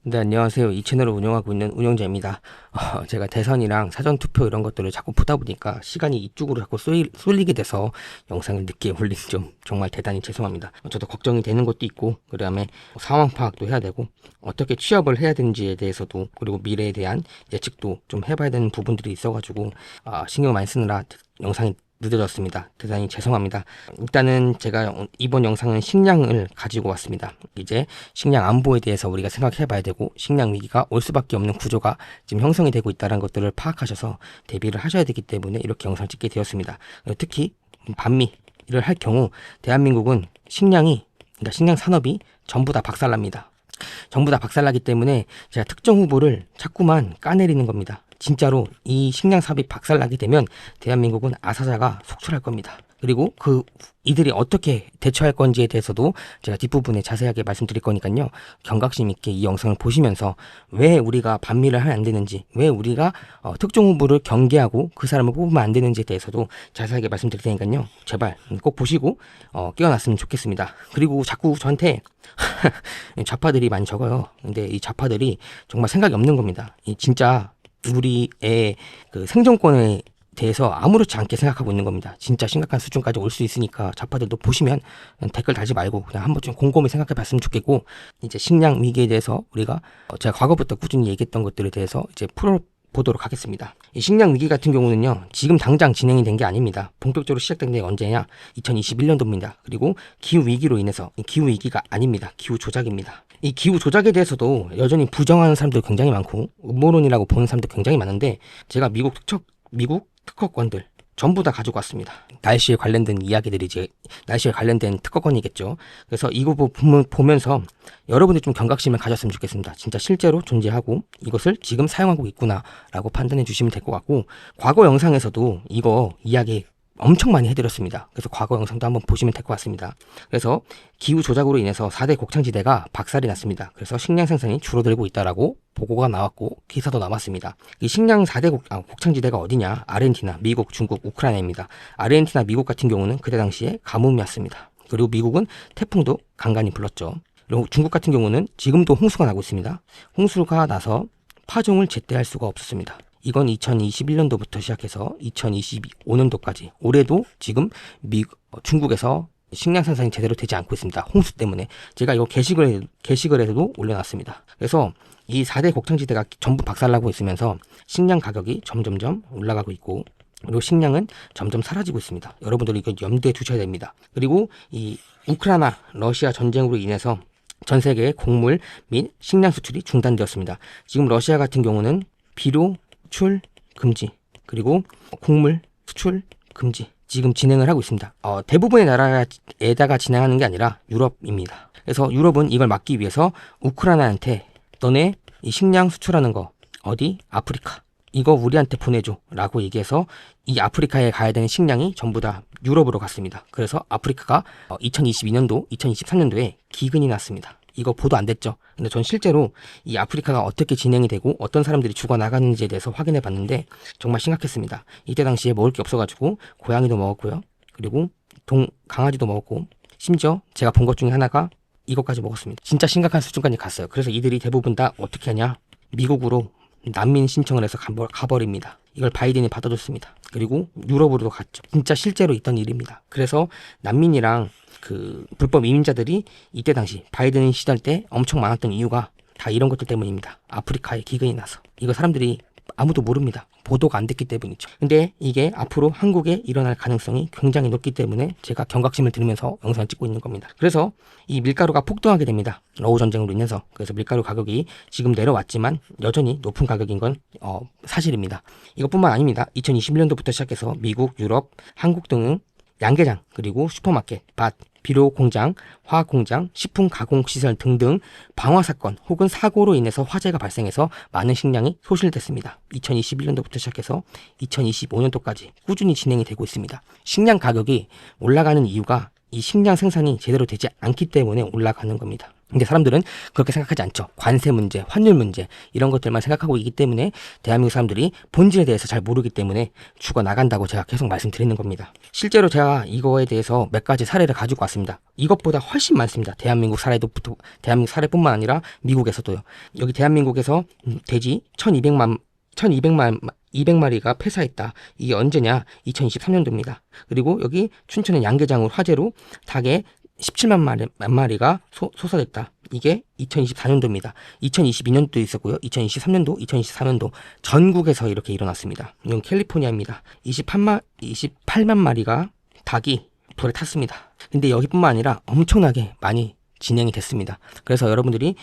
네, 안녕하세요. 이 채널을 운영하고 있는 운영자입니다. 제가 대선이랑 사전투표 이런 것들을 자꾸 보다 보니까 시간이 이쪽으로 자꾸 쏠리게 돼서 영상을 늦게 올린 점 정말 대단히 죄송합니다. 저도 걱정이 되는 것도 있고, 그 다음에 상황 파악도 해야 되고, 어떻게 취업을 해야 되는지에 대해서도, 그리고 미래에 대한 예측도 좀 해봐야 되는 부분들이 있어가지고, 신경 많이 쓰느라 영상이 늦어졌습니다. 대단히 죄송합니다. 일단은 제가 이번 영상은 식량을 가지고 왔습니다. 이제 식량 안보에 대해서 우리가 생각해 봐야 되고, 식량 위기가 올 수밖에 없는 구조가 지금 형성이 되고 있다는 것들을 파악하셔서 대비를 하셔야 되기 때문에 이렇게 영상을 찍게 되었습니다. 특히 반미를 할 경우 대한민국은 그러니까 식량 산업이 전부 다 박살납니다. 전부 다 박살나기 때문에 제가 특정 후보를 자꾸만 까내리는 겁니다. 진짜로 이 식량 사업이 박살나게 되면 대한민국은 아사자가 속출할 겁니다. 그리고 이들이 어떻게 대처할 건지에 대해서도 제가 뒷부분에 자세하게 말씀드릴 거니까요. 경각심 있게 이 영상을 보시면서 왜 우리가 반미를 하면 안 되는지, 왜 우리가 특정 후보를 경계하고 그 사람을 뽑으면 안 되는지에 대해서도 자세하게 말씀드릴 테니까요. 제발 꼭 보시고 깨어났으면 좋겠습니다. 그리고 자꾸 저한테 좌파들이 많이 적어요. 근데 이 좌파들이 정말 생각이 없는 겁니다. 진짜 우리의 그 생존권에 대해서 아무렇지 않게 생각하고 있는 겁니다. 진짜 심각한 수준까지 올 수 있으니까 좌파들도 보시면 댓글 달지 말고 그냥 한번 좀 곰곰이 생각해 봤으면 좋겠고, 이제 식량 위기에 대해서 우리가 제가 과거부터 꾸준히 얘기했던 것들에 대해서 이제 풀어보도록 하겠습니다. 이 식량 위기 같은 경우는요, 지금 당장 진행이 된 게 아닙니다. 본격적으로 시작된 게 언제냐? 2021년도입니다. 그리고 기후 위기로 인해서, 기후 위기가 아닙니다. 기후 조작입니다. 이 기후 조작에 대해서도 여전히 부정하는 사람도 굉장히 많고 음모론이라고 보는 사람도 굉장히 많은데, 제가 미국 특허권들 전부 다 가지고 왔습니다. 날씨에 관련된 이야기들이지, 날씨에 관련된 특허권이겠죠. 그래서 이거 보면서 여러분들 좀 경각심을 가졌으면 좋겠습니다. 진짜 실제로 존재하고 이것을 지금 사용하고 있구나라고 판단해 주시면 될 것 같고, 과거 영상에서도 이거 이야기 엄청 많이 해드렸습니다. 그래서 과거 영상도 한번 보시면 될 것 같습니다. 그래서 기후 조작으로 인해서 4대 곡창지대가 박살이 났습니다. 그래서 식량 생산이 줄어들고 있다라고 보고가 나왔고 기사도 나왔습니다. 이 식량 4대 곡창지대가 어디냐? 아르헨티나, 미국, 중국, 우크라이나입니다. 아르헨티나, 미국 같은 경우는 그때 당시에 가뭄이었습니다. 그리고 미국은 태풍도 간간히 불렀죠. 그리고 중국 같은 경우는 지금도 홍수가 나고 있습니다. 홍수가 나서 파종을 제때 할 수가 없었습니다. 이건 2021년도부터 시작해서 2025년도까지 올해도 지금 중국에서 식량 생산이 제대로 되지 않고 있습니다. 홍수 때문에. 제가 이거 게시글 에서도 올려놨습니다. 그래서 이 4대 곡창지대가 전부 박살나고 있으면서 식량 가격이 점점점 올라가고 있고, 그리고 식량은 점점 사라지고 있습니다. 여러분들이 이거 염두에 두셔야 됩니다. 그리고 이 우크라이나 러시아 전쟁으로 인해서 전 세계의 곡물 및 식량 수출이 중단되었습니다. 지금 러시아 같은 경우는 비료 수출 금지, 그리고 곡물 수출 금지 지금 진행을 하고 있습니다. 대부분의 나라에다가 진행하는 게 아니라 유럽입니다. 그래서 유럽은 이걸 막기 위해서 우크라이나한테 너네 이 식량 수출하는 거 어디? 아프리카. 이거 우리한테 보내줘 라고 얘기해서 이 아프리카에 가야 되는 식량이 전부 다 유럽으로 갔습니다. 그래서 아프리카가 2022년도, 2023년도에 기근이 났습니다. 이거 보도 안 됐죠. 근데 전 실제로 이 아프리카가 어떻게 진행이 되고 어떤 사람들이 죽어나가는지에 대해서 확인해 봤는데 정말 심각했습니다. 이때 당시에 먹을 게 없어가지고 고양이도 먹었고요. 그리고 강아지도 먹었고, 심지어 제가 본 것 중에 하나가 이것까지 먹었습니다. 진짜 심각한 수준까지 갔어요. 그래서 이들이 대부분 다 어떻게 하냐? 미국으로 난민 신청을 해서 가버립니다. 이걸 바이든이 받아줬습니다. 그리고 유럽으로도 갔죠. 진짜 실제로 있던 일입니다. 그래서 난민이랑 그 불법 이민자들이 이때 당시 바이든 시절 때 엄청 많았던 이유가 다 이런 것들 때문입니다. 아프리카에 기근이 나서. 이거 사람들이 아무도 모릅니다. 보도가 안 됐기 때문이죠. 근데 이게 앞으로 한국에 일어날 가능성이 굉장히 높기 때문에 제가 경각심을 들으면서 영상을 찍고 있는 겁니다. 그래서 이 밀가루가 폭등하게 됩니다. 러우 전쟁으로 인해서. 그래서 밀가루 가격이 지금 내려왔지만 여전히 높은 가격인 건 사실입니다. 이것뿐만 아닙니다. 2021년도부터 시작해서 미국, 유럽, 한국 등은 양계장, 그리고 슈퍼마켓, 밭, 비료 공장, 화학 공장, 식품 가공 시설 등등 방화 사건 혹은 사고로 인해서 화재가 발생해서 많은 식량이 소실됐습니다. 2021년도부터 시작해서 2025년도까지 꾸준히 진행이 되고 있습니다. 식량 가격이 올라가는 이유가 이 식량 생산이 제대로 되지 않기 때문에 올라가는 겁니다. 근데 사람들은 그렇게 생각하지 않죠. 관세 문제, 환율 문제 이런 것들만 생각하고 있기 때문에 대한민국 사람들이 본질에 대해서 잘 모르기 때문에 죽어나간다고 제가 계속 말씀드리는 겁니다. 실제로 제가 이거에 대해서 몇 가지 사례를 가지고 왔습니다. 이것보다 훨씬 많습니다. 대한민국 사례뿐만 아니라 미국에서도요. 여기 대한민국에서 돼지 200마리가 폐사했다. 이게 언제냐? 2023년도입니다. 그리고 여기 춘천의 양계장으로 화재로 닭의 17만 마리가 소사됐다. 이게 2024년도입니다. 2022년도 있었고요. 2023년도, 2024년도 전국에서 이렇게 일어났습니다. 이건 캘리포니아입니다. 28만 마리가 닭이 불에 탔습니다. 근데 여기뿐만 아니라 엄청나게 많이 진행이 됐습니다. 그래서 여러분들이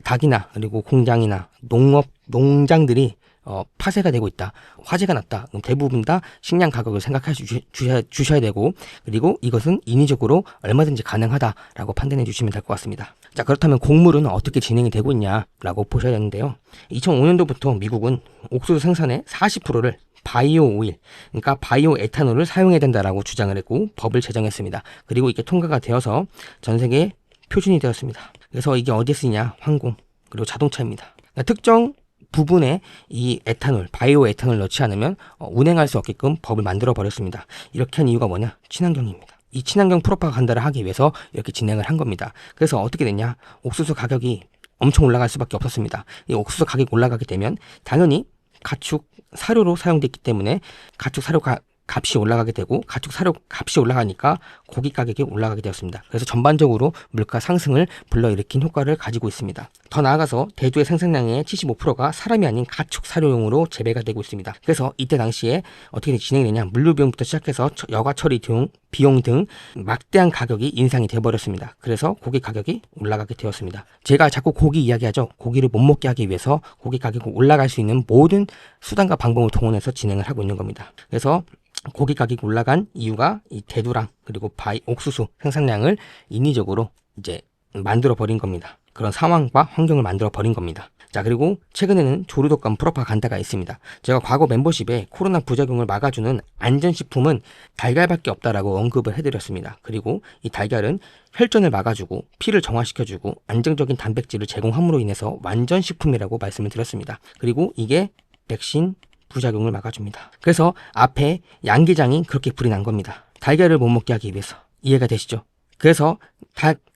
닭이나 그리고 공장이나 농장들이 파쇄가 되고 있다. 화재가 났다. 그럼 대부분 다 식량 가격을 생각해 주셔야 되고, 그리고 이것은 인위적으로 얼마든지 가능하다라고 판단해 주시면 될 것 같습니다. 자, 그렇다면 곡물은 어떻게 진행이 되고 있냐라고 보셔야 되는데요. 2005년도부터 미국은 옥수수 생산의 40%를 바이오 오일, 그러니까 바이오 에탄올을 사용해야 된다라고 주장을 했고 법을 제정했습니다. 그리고 이게 통과가 되어서 전 세계에 표준이 되었습니다. 그래서 이게 어디에 쓰이냐? 항공, 그리고 자동차입니다. 특정 부분에 이 에탄올, 바이오 에탄올 넣지 않으면 운행할 수 없게끔 법을 만들어 버렸습니다. 이렇게 한 이유가 뭐냐? 친환경입니다. 이 친환경 프로파간다를 하기 위해서 이렇게 진행을 한 겁니다. 그래서 어떻게 됐냐? 옥수수 가격이 엄청 올라갈 수밖에 없었습니다. 이 옥수수 가격이 올라가게 되면 당연히 가축 사료로 사용됐기 때문에 가축 사료 값이 올라가게 되고, 가축 사료 값이 올라가니까 고기 가격이 올라가게 되었습니다. 그래서 전반적으로 물가 상승을 불러일으킨 효과를 가지고 있습니다. 더 나아가서 대두의 생산량의 75%가 사람이 아닌 가축 사료용으로 재배가 되고 있습니다. 그래서 이때 당시에 어떻게 진행이 되냐? 물류 비용부터 시작해서 여가 처리 비용 등 막대한 가격이 인상이 되어버렸습니다. 그래서 고기 가격이 올라가게 되었습니다. 제가 자꾸 고기 이야기하죠. 고기를 못 먹게 하기 위해서 고기 가격이 올라갈 수 있는 모든 수단과 방법을 동원해서 진행을 하고 있는 겁니다. 그래서 고기 가격이 올라간 이유가 이 대두랑 그리고 옥수수 생산량을 인위적으로 이제 만들어 버린 겁니다. 그런 상황과 환경을 만들어 버린 겁니다. 자, 그리고 최근에는 조류독감 프로파간다가 있습니다. 제가 과거 멤버십에 코로나 부작용을 막아주는 안전식품은 달걀밖에 없다라고 언급을 해드렸습니다. 그리고 이 달걀은 혈전을 막아주고 피를 정화시켜주고 안정적인 단백질을 제공함으로 인해서 완전식품이라고 말씀을 드렸습니다. 그리고 이게 백신 부작용을 막아줍니다. 그래서 앞에 양계장이 그렇게 불이 난 겁니다. 달걀을 못 먹게 하기 위해서. 이해가 되시죠? 그래서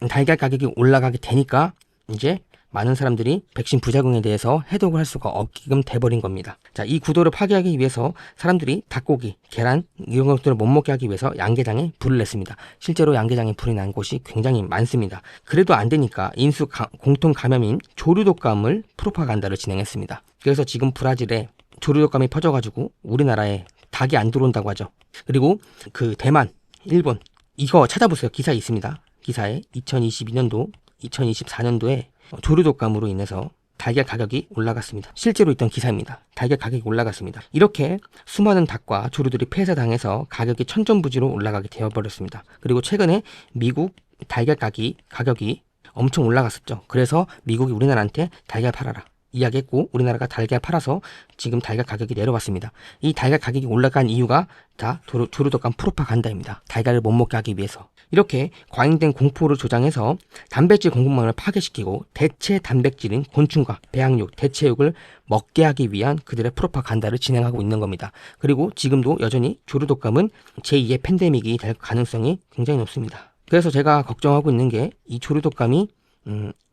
달걀 가격이 올라가게 되니까 이제 많은 사람들이 백신 부작용에 대해서 해독을 할 수가 없게끔 돼버린 겁니다. 자, 이 구도를 파괴하기 위해서 사람들이 닭고기, 계란 이런 것들을 못 먹게 하기 위해서 양계장에 불을 냈습니다. 실제로 양계장에 불이 난 곳이 굉장히 많습니다. 그래도 안 되니까 인수 공통 감염인 조류독감을 프로파간다를 진행했습니다. 그래서 지금 브라질에 조류독감이 퍼져가지고 우리나라에 닭이 안 들어온다고 하죠. 그리고 그 대만, 일본 이거 찾아보세요. 기사에 있습니다. 기사에 2022년도, 2024년도에 조류독감으로 인해서 달걀 가격이 올라갔습니다. 실제로 있던 기사입니다. 달걀 가격이 올라갔습니다. 이렇게 수많은 닭과 조류들이 폐사당해서 가격이 천정부지로 올라가게 되어버렸습니다. 그리고 최근에 미국 달걀 가격이 엄청 올라갔었죠. 그래서 미국이 우리나라한테 달걀 팔아라 이야기했고 우리나라가 달걀 팔아서 지금 달걀 가격이 내려왔습니다. 이 달걀 가격이 올라간 이유가 다 조류독감 프로파간다입니다. 달걀을 못 먹게 하기 위해서. 이렇게 과잉된 공포를 조장해서 단백질 공급망을 파괴시키고 대체 단백질인 곤충과 배양육, 대체육을 먹게 하기 위한 그들의 프로파간다를 진행하고 있는 겁니다. 그리고 지금도 여전히 조류독감은 제2의 팬데믹이 될 가능성이 굉장히 높습니다. 그래서 제가 걱정하고 있는 게 이 조류독감이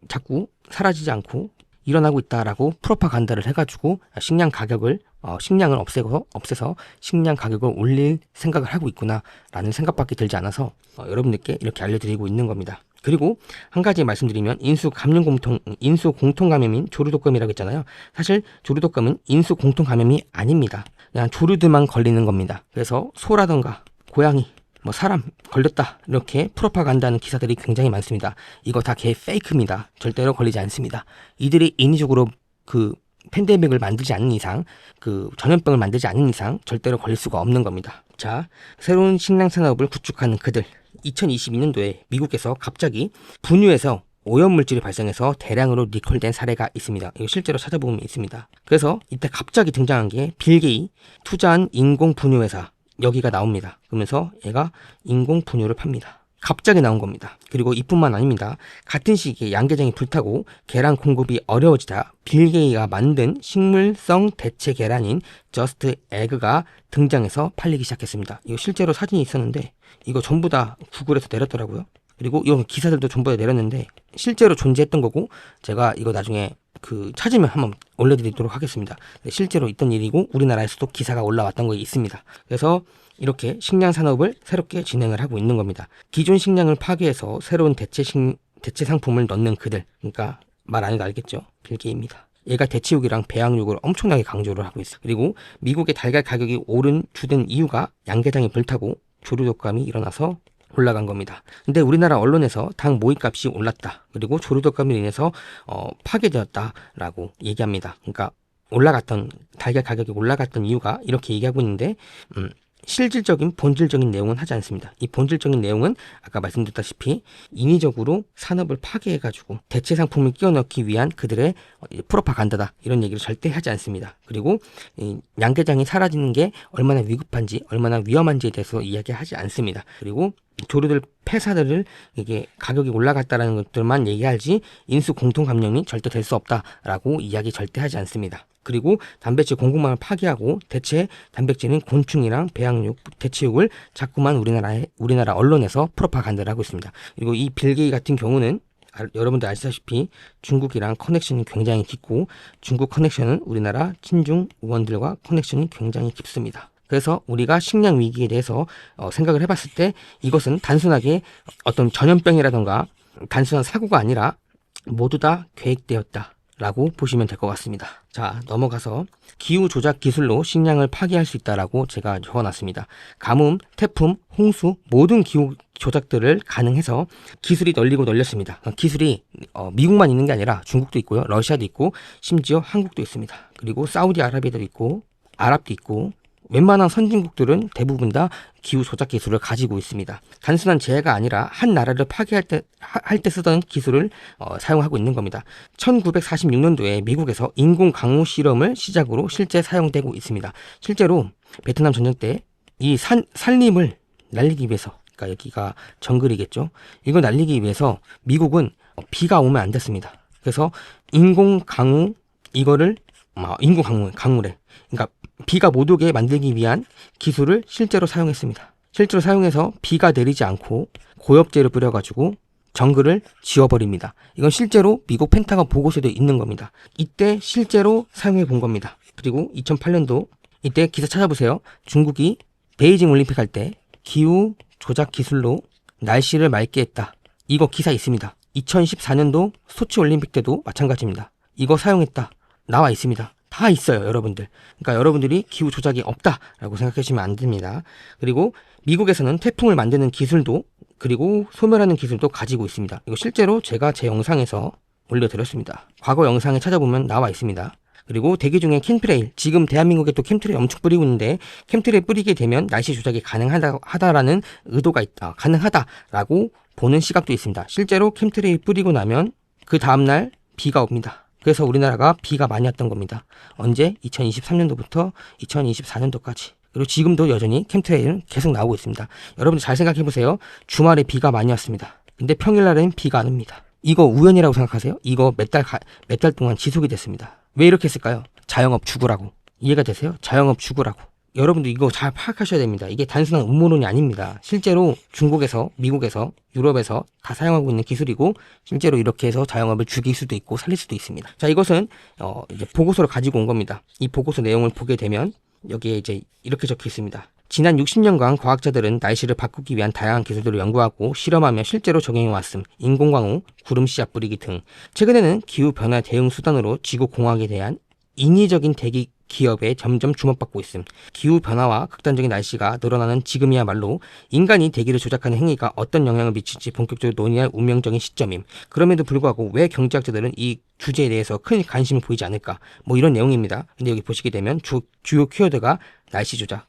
자꾸 사라지지 않고 일어나고 있다라고 프로파간다를 해가지고 식량을 없애서 식량 가격을 올릴 생각을 하고 있구나라는 생각밖에 들지 않아서 여러분들께 이렇게 알려드리고 있는 겁니다. 그리고 한 가지 말씀드리면 인수 공통 감염인 조류독감이라고 했잖아요. 사실 조류독감은 인수 공통 감염이 아닙니다. 그냥 조류들만 걸리는 겁니다. 그래서 소라던가 고양이, 사람 걸렸다 이렇게 프로파간다하는 기사들이 굉장히 많습니다. 이거 다 페이크입니다. 절대로 걸리지 않습니다. 이들이 인위적으로 그 팬데믹을 만들지 않는 이상, 그 전염병을 만들지 않는 이상 절대로 걸릴 수가 없는 겁니다. 자, 새로운 식량 산업을 구축하는 그들. 2022년도에 미국에서 갑자기 분유에서 오염물질이 발생해서 대량으로 리콜된 사례가 있습니다. 이거 실제로 찾아보면 있습니다. 그래서 이때 갑자기 등장한 게 빌 게이 투자한 인공 분유 회사 여기가 나옵니다. 그러면서 얘가 인공 분유를 팝니다. 갑자기 나온 겁니다. 그리고 이뿐만 아닙니다. 같은 시기에 양계장이 불타고 계란 공급이 어려워지다 빌 게이츠가 만든 식물성 대체 계란인 저스트 에그가 등장해서 팔리기 시작했습니다. 이거 실제로 사진이 있었는데 이거 전부 다 구글에서 내렸더라고요. 그리고 이 기사들도 전부 다 내렸는데 실제로 존재했던 거고, 제가 이거 나중에 찾으면 한번 올려드리도록 하겠습니다. 실제로 있던 일이고 우리나라에서도 기사가 올라왔던 거 있습니다. 그래서 이렇게 식량 산업을 새롭게 진행을 하고 있는 겁니다. 기존 식량을 파괴해서 새로운 대체 상품을 넣는 그들, 그러니까 말 안 해도 알겠죠? 빌 게이츠입니다. 얘가 대체육이랑 배양육을 엄청나게 강조를 하고 있어요. 그리고 미국의 달걀 가격이 오른 주된 이유가 양계장이 불타고 조류 독감이 일어나서 올라간 겁니다. 근데 우리나라 언론에서 당 모이값이 올랐다, 그리고 조류 독감으로 인해서 파괴되었다라고 얘기합니다. 그러니까 달걀 가격이 올라갔던 이유가 이렇게 얘기하고 있는데, 실질적인 본질적인 내용은 하지 않습니다. 이 본질적인 내용은 아까 말씀드렸다시피 인위적으로 산업을 파괴해가지고 대체 상품을 끼워 넣기 위한 그들의 프로파간다다, 이런 얘기를 절대 하지 않습니다. 그리고 양계장이 사라지는 게 얼마나 위급한지, 얼마나 위험한지에 대해서 이야기하지 않습니다. 그리고 조류들 폐사들을 이게 가격이 올라갔다라는 것들만 얘기하지 인수 공통 감염이 절대 될 수 없다라고 이야기 절대 하지 않습니다. 그리고 단백질 공급망을 파괴하고 대체 단백질은 곤충이랑 배양육, 대체육을 자꾸만 우리나라 언론에서 프로파간다를 하고 있습니다. 그리고 이 빌 게이츠 같은 경우는 여러분들 아시다시피 중국이랑 커넥션이 굉장히 깊고, 중국 커넥션은 우리나라 친중 의원들과 커넥션이 굉장히 깊습니다. 그래서 우리가 식량 위기에 대해서 생각을 해봤을 때 이것은 단순하게 어떤 전염병이라던가 단순한 사고가 아니라 모두 다 계획되었다 라고 보시면 될 것 같습니다. 자, 넘어가서 기후 조작 기술로 식량을 파괴할 수 있다라고 제가 적어놨습니다. 가뭄, 태풍, 홍수 모든 기후 조작들을 가능해서 기술이 널리고 널렸습니다. 기술이 미국만 있는 게 아니라 중국도 있고요, 러시아도 있고, 심지어 한국도 있습니다. 그리고 사우디아라비아도 있고, 아랍도 있고, 웬만한 선진국들은 대부분 다 기후 조작 기술을 가지고 있습니다. 단순한 재해가 아니라 한 나라를 파괴할 때 쓰던 기술을 사용하고 있는 겁니다. 1946년도에 미국에서 인공 강우 실험을 시작으로 실제 사용되고 있습니다. 실제로 베트남 전쟁 때 이 산림을 날리기 위해서, 그러니까 여기가 정글이겠죠. 이걸 날리기 위해서 미국은 비가 오면 안 됐습니다. 그래서 인공 강우래. 그러니까 비가 못 오게 만들기 위한 기술을 실제로 사용했습니다. 실제로 사용해서 비가 내리지 않고 고엽제를 뿌려가지고 정글을 지워버립니다. 이건 실제로 미국 펜타곤 보고서도 있는 겁니다. 이때 실제로 사용해 본 겁니다. 그리고 2008년도 이때 기사 찾아보세요. 중국이 베이징 올림픽 할 때 기후 조작 기술로 날씨를 맑게 했다. 이거 기사 있습니다. 2014년도 소치 올림픽 때도 마찬가지입니다. 이거 사용했다. 나와 있습니다. 다 있어요, 여러분들. 그러니까 여러분들이 기후 조작이 없다라고 생각하시면 안 됩니다. 그리고 미국에서는 태풍을 만드는 기술도, 그리고 소멸하는 기술도 가지고 있습니다. 이거 실제로 제가 제 영상에서 올려드렸습니다. 과거 영상에 찾아보면 나와 있습니다. 그리고 대기 중에 캠트레일, 지금 대한민국에 또 캠트레일 엄청 뿌리고 있는데, 캠트레일 뿌리게 되면 날씨 조작이 가능하다라는 의도가 있다, 가능하다라고 보는 시각도 있습니다. 실제로 캠트레일 뿌리고 나면 그 다음날 비가 옵니다. 그래서 우리나라가 비가 많이 왔던 겁니다. 언제? 2023년도부터 2024년도까지. 그리고 지금도 여전히 캠트레일은 계속 나오고 있습니다. 여러분들 잘 생각해보세요. 주말에 비가 많이 왔습니다. 근데 평일날엔 비가 안 옵니다. 이거 우연이라고 생각하세요? 이거 몇 달 동안 지속이 됐습니다. 왜 이렇게 했을까요? 자영업 죽으라고. 이해가 되세요? 자영업 죽으라고. 여러분들 이거 잘 파악하셔야 됩니다. 이게 단순한 음모론이 아닙니다. 실제로 중국에서, 미국에서, 유럽에서 다 사용하고 있는 기술이고, 실제로 이렇게 해서 자영업을 죽일 수도 있고 살릴 수도 있습니다. 자, 이것은 이제 보고서를 가지고 온 겁니다. 이 보고서 내용을 보게 되면 여기에 이제 이렇게 적혀 있습니다. 지난 60년간 과학자들은 날씨를 바꾸기 위한 다양한 기술들을 연구하고 실험하며 실제로 적용해왔음. 인공광우, 구름 씨앗 뿌리기 등. 최근에는 기후변화 대응 수단으로 지구공학에 대한 인위적인 대기 기업에 점점 주목받고 있음. 기후변화와 극단적인 날씨가 늘어나는 지금이야말로 인간이 대기를 조작하는 행위가 어떤 영향을 미칠지 본격적으로 논의할 운명적인 시점임. 그럼에도 불구하고 왜 경제학자들은 이 주제에 대해서 큰 관심을 보이지 않을까? 뭐 이런 내용입니다. 근데 여기 보시게 되면 주요 키워드가 날씨 조작,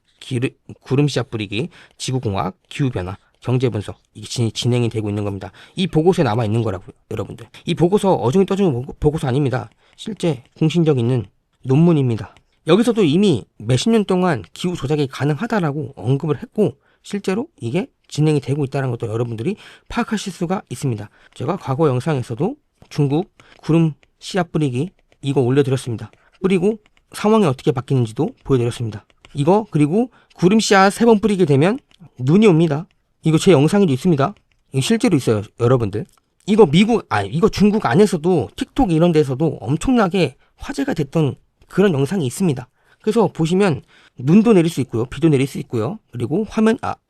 구름 씨앗 뿌리기, 지구공학, 기후변화, 경제분석, 이게 진행이 되고 있는 겁니다. 이 보고서에 남아 있는 거라고요, 여러분들. 이 보고서 어중이 떠중이 보고서 아닙니다. 실제 공신력 있는 논문입니다. 여기서도 이미 몇십 년 동안 기후 조작이 가능하다라고 언급을 했고, 실제로 이게 진행이 되고 있다는 것도 여러분들이 파악하실 수가 있습니다. 제가 과거 영상에서도 중국 구름 씨앗 뿌리기 이거 올려드렸습니다. 뿌리고 상황이 어떻게 바뀌는지도 보여드렸습니다. 이거 그리고 구름 씨앗 3번 뿌리게 되면 눈이 옵니다. 이거 제 영상에도 있습니다. 이거 실제로 있어요, 여러분들. 이거 이거 중국 안에서도 틱톡 이런 데서도 엄청나게 화제가 됐던 그런 영상이 있습니다. 그래서 보시면 눈도 내릴 수 있고요, 비도 내릴 수 있고요, 그리고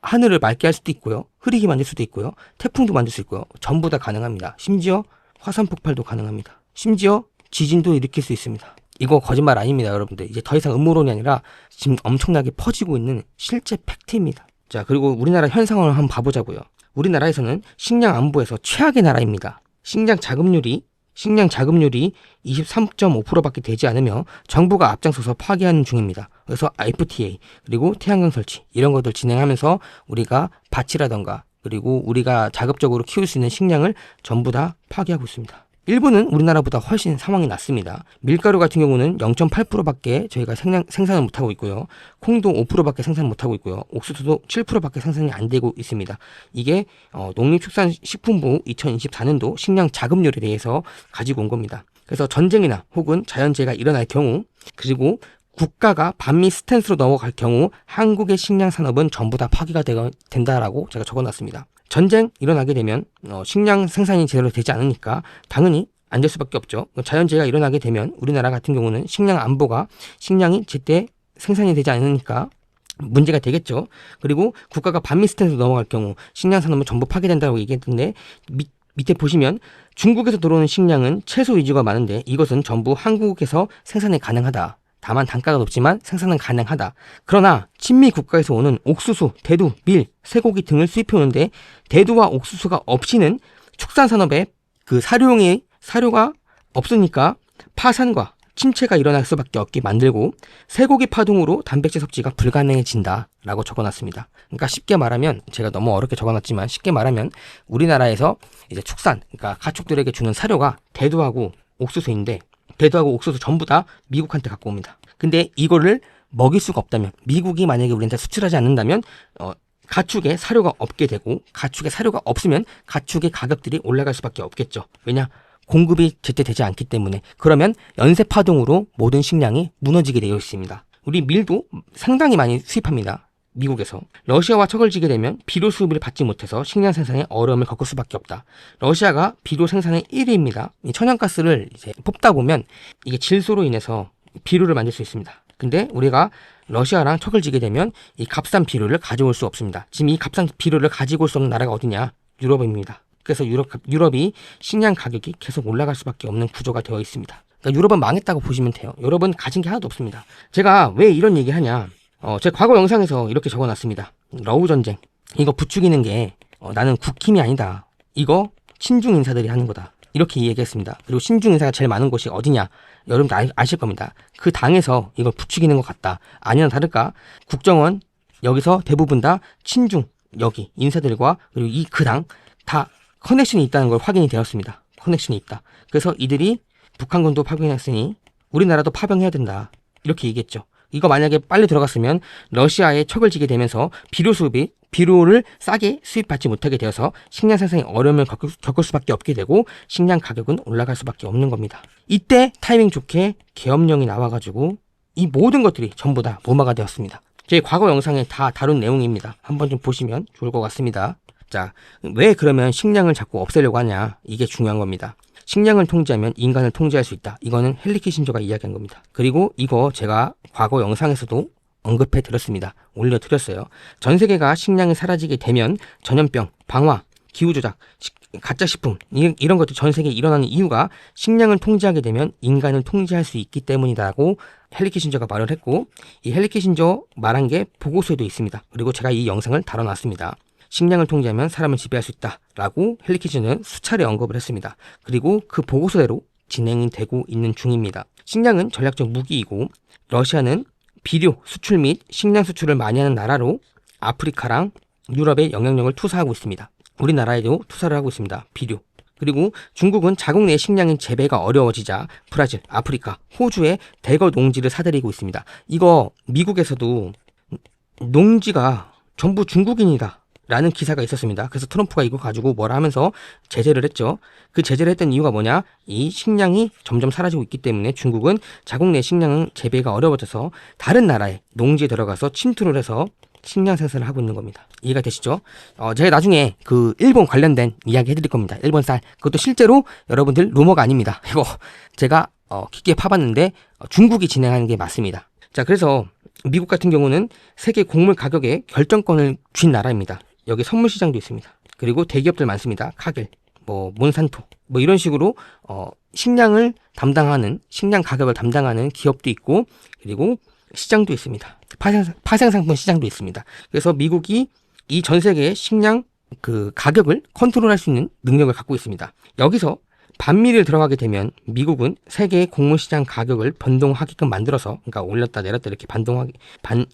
하늘을 맑게 할 수도 있고요, 흐리게 만들 수도 있고요, 태풍도 만들 수 있고요. 전부 다 가능합니다. 심지어 화산 폭발도 가능합니다. 심지어 지진도 일으킬 수 있습니다. 이거 거짓말 아닙니다, 여러분들. 이제 더 이상 음모론이 아니라 지금 엄청나게 퍼지고 있는 실제 팩트입니다. 자, 그리고 우리나라 현상을 한번 봐보자고요. 우리나라에서는 식량 안보에서 최악의 나라입니다. 식량 자급률이 23.5%밖에 되지 않으며 정부가 앞장서서 파괴하는 중입니다. 그래서 FTA 그리고 태양광 설치 이런 것들 진행하면서 우리가 밭이라던가 그리고 우리가 자급적으로 키울 수 있는 식량을 전부 다 파괴하고 있습니다. 일본은 우리나라보다 훨씬 상황이 낫습니다. 밀가루 같은 경우는 0.8%밖에 저희가 생산을 못하고 있고요. 콩도 5%밖에 생산 못하고 있고요. 옥수수도 7%밖에 생산이 안 되고 있습니다. 이게 농림축산식품부 2024년도 식량 자급률에 대해서 가지고 온 겁니다. 그래서 전쟁이나 혹은 자연재해가 일어날 경우 그리고 국가가 반미 스탠스로 넘어갈 경우 한국의 식량 산업은 전부 다 파괴가 된다라고 제가 적어놨습니다. 전쟁 일어나게 되면 식량 생산이 제대로 되지 않으니까 당연히 안 될 수밖에 없죠. 자연재해가 일어나게 되면 우리나라 같은 경우는 식량 안보가 식량이 제때 생산이 되지 않으니까 문제가 되겠죠. 그리고 국가가 반미 스탠스로 넘어갈 경우 식량 산업은 전부 파괴된다고 얘기했는데 밑에 보시면 중국에서 들어오는 식량은 채소 위주가 많은데 이것은 전부 한국에서 생산이 가능하다. 다만 단가가 높지만 생산은 가능하다. 그러나 친미 국가에서 오는 옥수수, 대두, 밀, 쇠고기 등을 수입해 오는데 대두와 옥수수가 없이는 축산산업에 그 사료가 없으니까 파산과 침체가 일어날 수밖에 없게 만들고 쇠고기 파동으로 단백질 섭취가 불가능해진다라고 적어놨습니다. 그러니까 쉽게 말하면 제가 너무 어렵게 적어놨지만 쉽게 말하면 우리나라에서 이제 그러니까 가축들에게 주는 사료가 대두하고 옥수수인데 대두하고 옥수수 전부 다 미국한테 갖고 옵니다. 근데 이거를 먹일 수가 없다면 미국이 만약에 우리한테 수출하지 않는다면 가축에 사료가 없게 되고 가축에 사료가 없으면 가축의 가격들이 올라갈 수밖에 없겠죠. 왜냐? 공급이 제때 되지 않기 때문에. 그러면 연쇄 파동으로 모든 식량이 무너지게 되어 있습니다. 우리 밀도 상당히 많이 수입합니다. 미국에서. 러시아와 척을 지게 되면 비료 수입을 받지 못해서 식량 생산에 어려움을 겪을 수밖에 없다. 러시아가 비료 생산의 1위입니다. 이 천연가스를 이제 뽑다 보면 이게 질소로 인해서 비료를 만들 수 있습니다. 근데 우리가 러시아랑 척을 지게 되면 이 값싼 비료를 가져올 수 없습니다. 지금 이 값싼 비료를 가지고 올 수 없는 나라가 어디냐? 유럽입니다. 그래서 유럽이 식량 가격이 계속 올라갈 수밖에 없는 구조가 되어 있습니다. 그러니까 유럽은 망했다고 보시면 돼요. 유럽은 가진 게 하나도 없습니다. 제가 왜 이런 얘기 하냐? 제 과거 영상에서 이렇게 적어놨습니다. 러우 전쟁. 이거 부추기는 게 나는 국힘이 아니다. 이거 친중 인사들이 하는 거다. 이렇게 얘기했습니다. 그리고 친중 인사가 제일 많은 곳이 어디냐? 여러분들 아실 겁니다. 그 당에서 이걸 부추기는 것 같다. 아니나 다를까 국정원 여기서 대부분 다 친중 여기 인사들과 그리고 그 당 다 커넥션이 있다는 걸 확인이 되었습니다. 커넥션이 있다. 그래서 이들이 북한군도 파병했으니 우리나라도 파병해야 된다. 이렇게 얘기했죠. 이거 만약에 빨리 들어갔으면 러시아에 척을 지게 되면서 비료를 싸게 수입받지 못하게 되어서 식량 생산에 어려움을 겪을 수밖에 없게 되고 식량 가격은 올라갈 수밖에 없는 겁니다. 이때 타이밍 좋게 계엄령이 나와가지고 이 모든 것들이 전부 다 무마가 되었습니다. 제 과거 영상에 다 다룬 내용입니다. 한번 좀 보시면 좋을 것 같습니다. 자, 왜 그러면 식량을 자꾸 없애려고 하냐? 이게 중요한 겁니다. 식량을 통제하면 인간을 통제할 수 있다. 이거는 헨리 키신저가 이야기한 겁니다. 그리고 이거 제가 과거 영상에서도 언급해 드렸습니다. 올려드렸어요. 전 세계가 식량이 사라지게 되면 전염병, 방화, 기후조작, 가짜식품 이런 것들 전 세계에 일어나는 이유가 식량을 통제하게 되면 인간을 통제할 수 있기 때문이다라고 헨리 키신저가 말을 했고 이 헨리 키신저 말한 게 보고서에도 있습니다. 그리고 제가 이 영상을 다뤄놨습니다. 식량을 통제하면 사람을 지배할 수 있다라고 헨리 키신저는 수차례 언급을 했습니다. 그리고 그 보고서대로 진행이 되고 있는 중입니다. 식량은 전략적 무기이고 러시아는 비료 수출 및 식량 수출을 많이 하는 나라로 아프리카랑 유럽에 영향력을 투사하고 있습니다. 우리나라에도 투사를 하고 있습니다. 비료. 그리고 중국은 자국 내 식량의 재배가 어려워지자 브라질, 아프리카, 호주에 대거 농지를 사들이고 있습니다. 이거 미국에서도 농지가 전부 중국인이다 라는 기사가 있었습니다. 그래서 트럼프가 이거 가지고 뭐라 하면서 제재를 했죠. 그 제재를 했던 이유가 뭐냐, 이 식량이 점점 사라지고 있기 때문에 중국은 자국 내 식량 재배가 어려워져서 다른 나라의 농지에 들어가서 침투를 해서 식량 생산을 하고 있는 겁니다. 이해가 되시죠? 제가 나중에 그 일본 관련된 이야기 해드릴 겁니다. 일본 쌀, 그것도 실제로 여러분들 루머가 아닙니다. 이거 제가 깊게 파봤는데 중국이 진행하는 게 맞습니다. 자, 그래서 미국 같은 경우는 세계 곡물 가격의 결정권을 쥔 나라입니다. 여기 선물 시장도 있습니다. 그리고 대기업들 많습니다. 카겔, 몬산토, 이런 식으로 식량을 담당하는, 식량 가격을 담당하는 기업도 있고, 그리고 시장도 있습니다. 파생상품 시장도 있습니다. 그래서 미국이 이 전 세계의 식량 그 가격을 컨트롤할 수 있는 능력을 갖고 있습니다. 여기서 반미를 들어가게 되면 미국은 세계 곡물 시장 가격을 변동하게끔 만들어서, 그러니까 올렸다 내렸다 이렇게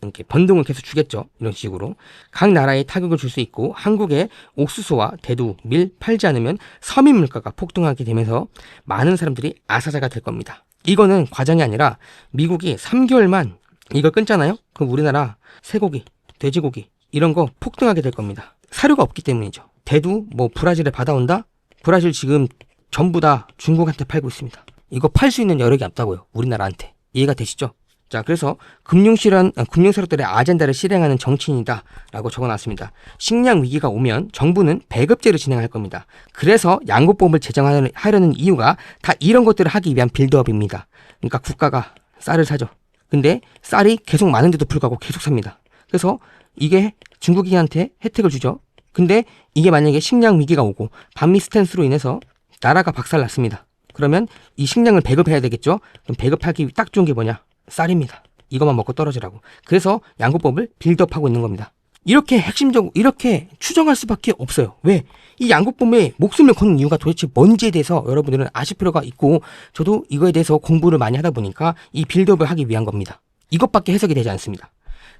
이렇게 변동을 계속 주겠죠. 이런 식으로 각 나라에 타격을 줄 수 있고, 한국의 옥수수와 대두, 밀 팔지 않으면 서민 물가가 폭등하게 되면서 많은 사람들이 아사자가 될 겁니다. 이거는 과장이 아니라 미국이 3개월만 이걸 끊잖아요. 그럼 우리나라 쇠고기, 돼지고기 이런 거 폭등하게 될 겁니다. 사료가 없기 때문이죠. 대두 브라질에 받아온다? 브라질 지금 전부 다 중국한테 팔고 있습니다. 이거 팔 수 있는 여력이 없다고요. 우리나라한테. 이해가 되시죠? 자, 그래서 금융세력들의 아젠다를 실행하는 정치인이다 라고 적어놨습니다. 식량 위기가 오면 정부는 배급제를 진행할 겁니다. 그래서 양곡법을 제정하려는 이유가 다 이런 것들을 하기 위한 빌드업입니다. 그러니까 국가가 쌀을 사죠. 근데 쌀이 계속 많은데도 불구하고 계속 삽니다. 그래서 이게 중국인한테 혜택을 주죠. 근데 이게 만약에 식량 위기가 오고 반미 스탠스로 인해서 나라가 박살났습니다. 그러면 이 식량을 배급해야 되겠죠? 그럼 배급하기 딱 좋은 게 뭐냐? 쌀입니다. 이것만 먹고 떨어지라고. 그래서 양곡법을 빌드업하고 있는 겁니다. 이렇게 핵심적으로 이렇게 추정할 수밖에 없어요. 왜? 이 양곡법에 목숨을 거는 이유가 도대체 뭔지에 대해서 여러분들은 아실 필요가 있고, 저도 이거에 대해서 공부를 많이 하다 보니까 이 빌드업을 하기 위한 겁니다. 이것밖에 해석이 되지 않습니다.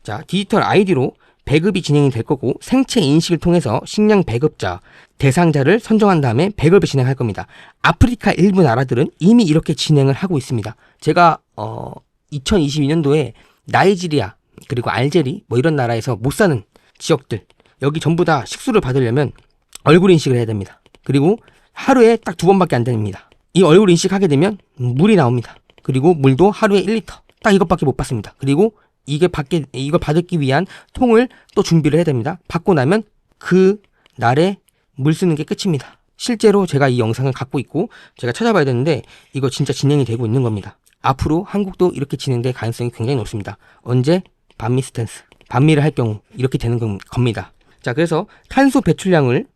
자, 디지털 아이디로 배급이 진행이 될 거고, 생체 인식을 통해서 식량 배급자, 대상자를 선정한 다음에 배급을 진행할 겁니다. 아프리카 일부 나라들은 이미 이렇게 진행을 하고 있습니다. 제가 2022년도에 나이지리아 그리고 알제리 이런 나라에서 못 사는 지역들, 여기 전부 다 식수를 받으려면 얼굴 인식을 해야 됩니다. 그리고 하루에 딱 2번밖에 안 됩니다. 이 얼굴 인식하게 되면 물이 나옵니다. 그리고 물도 하루에 1리터 딱 이것밖에 못 받습니다. 그리고 이걸 받기 위한 통을 또 준비를 해야 됩니다. 받고 나면 그 날에 물 쓰는 게 끝입니다. 실제로 제가 이 영상을 갖고 있고 제가 찾아봐야 되는데 이거 진짜 진행이 되고 있는 겁니다. 앞으로 한국도 이렇게 진행될 가능성이 굉장히 높습니다. 언제? 반미 스탠스. 반미를 할 경우 이렇게 되는 겁니다. 자, 그래서 탄소 배출량을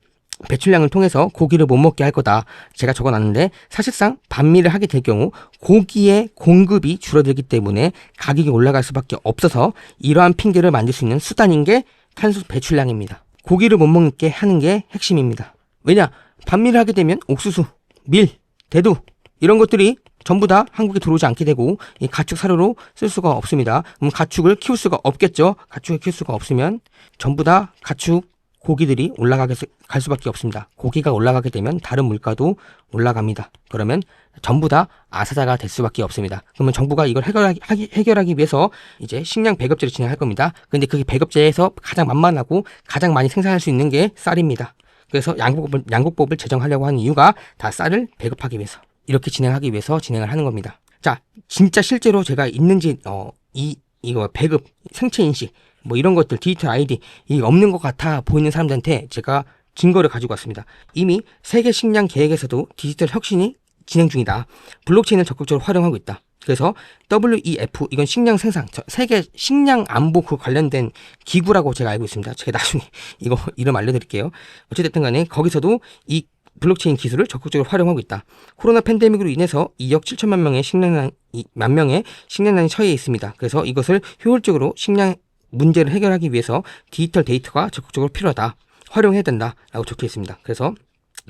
통해서 고기를 못 먹게 할 거다. 제가 적어놨는데, 사실상 반미를 하게 될 경우 고기의 공급이 줄어들기 때문에 가격이 올라갈 수밖에 없어서 이러한 핑계를 만들 수 있는 수단인 게 탄소 배출량입니다. 고기를 못 먹게 하는 게 핵심입니다. 왜냐? 반미를 하게 되면 옥수수, 밀, 대두 이런 것들이 전부 다 한국에 들어오지 않게 되고 이 가축 사료로 쓸 수가 없습니다. 그럼 가축을 키울 수가 없겠죠. 가축을 키울 수가 없으면 전부 다 가축 고기들이 갈 수밖에 없습니다. 고기가 올라가게 되면 다른 물가도 올라갑니다. 그러면 전부 다 아사자가 될 수밖에 없습니다. 그러면 정부가 이걸 해결하기 위해서 이제 식량 배급제를 진행할 겁니다. 근데 그게 배급제에서 가장 만만하고 가장 많이 생산할 수 있는 게 쌀입니다. 그래서 양곡법을 제정하려고 하는 이유가 다 쌀을 배급하기 위해서, 이렇게 진행하기 위해서 진행을 하는 겁니다. 자, 진짜 실제로 제가 있는지 이거 배급, 생체 인식 이런 것들, 디지털 아이디 이 없는 것 같아 보이는 사람들한테 제가 증거를 가지고 왔습니다. 이미 세계 식량 계획에서도 디지털 혁신이 진행 중이다. 블록체인을 적극적으로 활용하고 있다. 그래서 WEF, 이건 식량 생산, 세계 식량 안보 그 관련된 기구라고 제가 알고 있습니다. 제가 나중에 이거 이름 알려드릴게요. 어쨌든 간에 거기서도 이 블록체인 기술을 적극적으로 활용하고 있다. 코로나 팬데믹으로 인해서 2억 7천만 명의 식량난이 처해 있습니다. 그래서 이것을 효율적으로 식량 문제를 해결하기 위해서 디지털 데이터가 적극적으로 필요하다. 활용해야 된다라고 적혀 있습니다. 그래서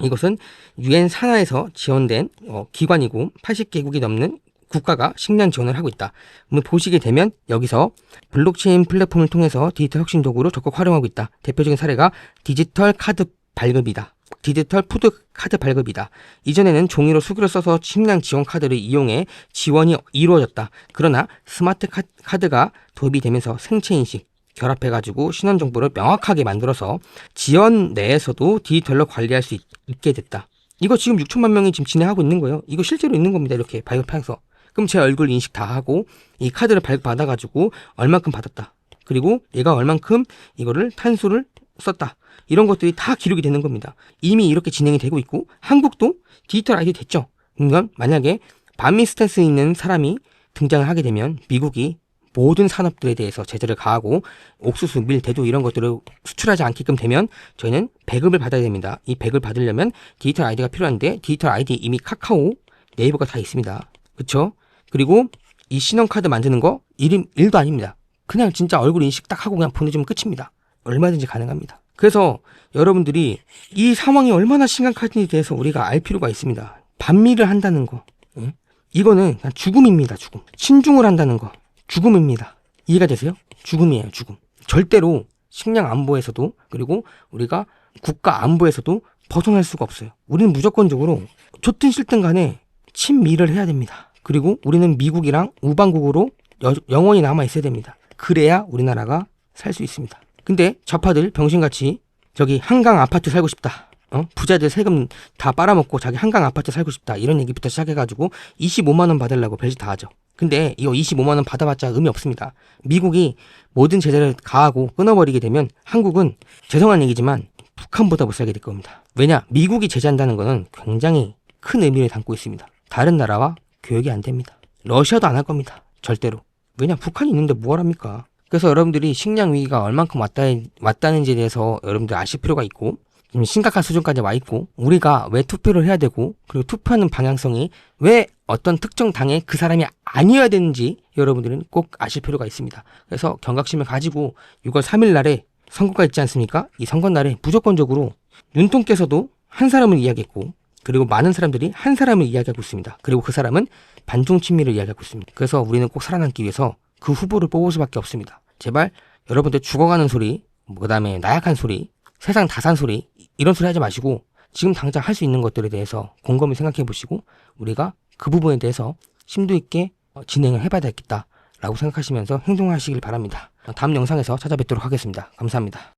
이것은 UN 산하에서 지원된 기관이고 80개국이 넘는 국가가 식량 지원을 하고 있다. 보시게 되면 여기서 블록체인 플랫폼을 통해서 디지털 혁신 도구로 적극 활용하고 있다. 대표적인 사례가 디지털 카드 발급이다. 디지털 푸드 카드 발급이다. 이전에는 종이로 수기를 써서 식량 지원 카드를 이용해 지원이 이루어졌다. 그러나 스마트 카드가 도입이 되면서 생체 인식, 결합해가지고 신원정보를 명확하게 만들어서 지연 내에서도 디지털로 관리할 수 있게 됐다. 이거 지금 6천만 명이 지금 진행하고 있는 거예요. 이거 실제로 있는 겁니다. 이렇게 발급해서. 그럼 제 얼굴 인식 다 하고 이 카드를 발급받아가지고 얼만큼 받았다. 그리고 얘가 얼만큼 이거를 탄수를 썼다. 이런 것들이 다 기록이 되는 겁니다. 이미 이렇게 진행이 되고 있고 한국도 디지털 아이디 됐죠. 그러니까 만약에 반미 스탠스에 있는 사람이 등장을 하게 되면 미국이 모든 산업들에 대해서 제재를 가하고 옥수수, 밀, 대두 이런 것들을 수출하지 않게끔 되면 저희는 배급을 받아야 됩니다. 이 배급을 받으려면 디지털 아이디가 필요한데 디지털 아이디 이미 카카오, 네이버가 다 있습니다. 그쵸? 그리고 이 신용카드 만드는 거 일도 아닙니다. 그냥 진짜 얼굴 인식 딱 하고 그냥 보내주면 끝입니다. 얼마든지 가능합니다. 그래서 여러분들이 이 상황이 얼마나 심각한지에 대해서 우리가 알 필요가 있습니다. 반미를 한다는 거, 이거는 그냥 죽음입니다. 죽음. 신중을 한다는 거 죽음입니다. 이해가 되세요? 죽음이에요. 죽음. 절대로 식량 안보에서도 그리고 우리가 국가 안보에서도 벗어날 수가 없어요. 우리는 무조건적으로 좋든 싫든 간에 친미를 해야 됩니다. 그리고 우리는 미국이랑 우방국으로 영원히 남아 있어야 됩니다. 그래야 우리나라가 살 수 있습니다. 근데 좌파들 병신같이 저기 한강 아파트 살고 싶다. 부자들 세금 다 빨아먹고 자기 한강 아파트 살고 싶다. 이런 얘기부터 시작해가지고 25만 원 받으려고 별짓 다 하죠. 근데 이거 25만 원 받아봤자 의미 없습니다. 미국이 모든 제재를 가하고 끊어버리게 되면 한국은 죄송한 얘기지만 북한보다 못 살게 될 겁니다. 왜냐? 미국이 제재한다는 거는 굉장히 큰 의미를 담고 있습니다. 다른 나라와 교역이 안 됩니다. 러시아도 안 할 겁니다. 절대로. 왜냐? 북한이 있는데 뭘 합니까? 그래서 여러분들이 식량 위기가 얼만큼 왔다는지에 대해서 여러분들 아실 필요가 있고 지금 심각한 수준까지 와 있고 우리가 왜 투표를 해야 되고 그리고 투표하는 방향성이 왜 어떤 특정 당의 그 사람이 아니어야 되는지 여러분들은 꼭 아실 필요가 있습니다. 그래서 경각심을 가지고 6월 3일 날에 선거가 있지 않습니까? 이 선거 날에 무조건적으로 눈통께서도 한 사람을 이야기했고 그리고 많은 사람들이 한 사람을 이야기하고 있습니다. 그리고 그 사람은 반중친미를 이야기하고 있습니다. 그래서 우리는 꼭 살아남기 위해서 그 후보를 뽑을 수밖에 없습니다. 제발 여러분들 죽어가는 소리, 그 다음에 나약한 소리, 세상 다 산 소리 이런 소리 하지 마시고 지금 당장 할 수 있는 것들에 대해서 곰곰이 생각해 보시고 우리가 그 부분에 대해서 심도 있게 진행을 해봐야 되겠다라고 생각하시면서 행동하시길 바랍니다. 다음 영상에서 찾아뵙도록 하겠습니다. 감사합니다.